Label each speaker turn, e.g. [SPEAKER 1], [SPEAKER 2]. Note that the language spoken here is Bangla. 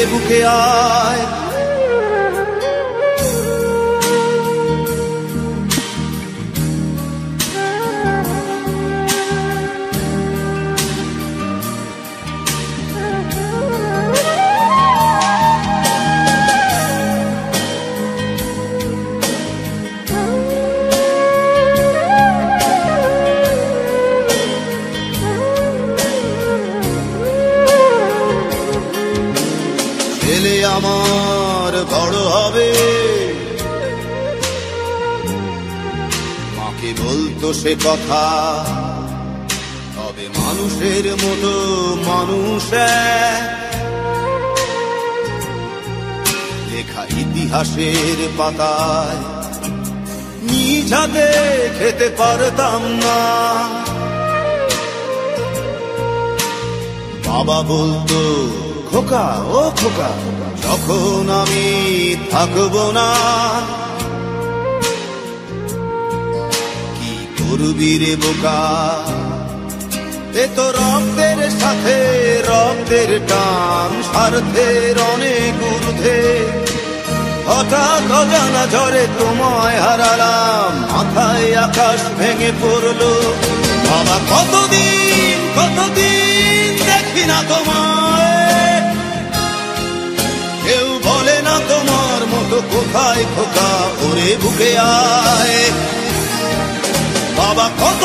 [SPEAKER 1] বুকে আয়। ছেলে আমার বড় হবে, মাকে বলতো সে কথা, তবে মানুষের মতো মানুষ লেখা ইতিহাসের পাতায় নিজ হাতে খেতে পারতাম না। বাবা বলতো, খোকা ও খোকা, যখন আমি থাকবো না কি করবি রে বোকা, এ তো রক্তের সাথে রক্তের টান, স্বার্থের অনেক ঊর্ধ্বে। হঠাৎ অজানা ঝড়ে তোমায় হারালাম, মাথায় আকাশ ভেঙে পড়লো। বাবা কতদিন কতদিন দেখি না তোমায়, কেউ বলে না তোমার মতো কোথায় খোকা, ওরে বুকে আয়। বাবা কত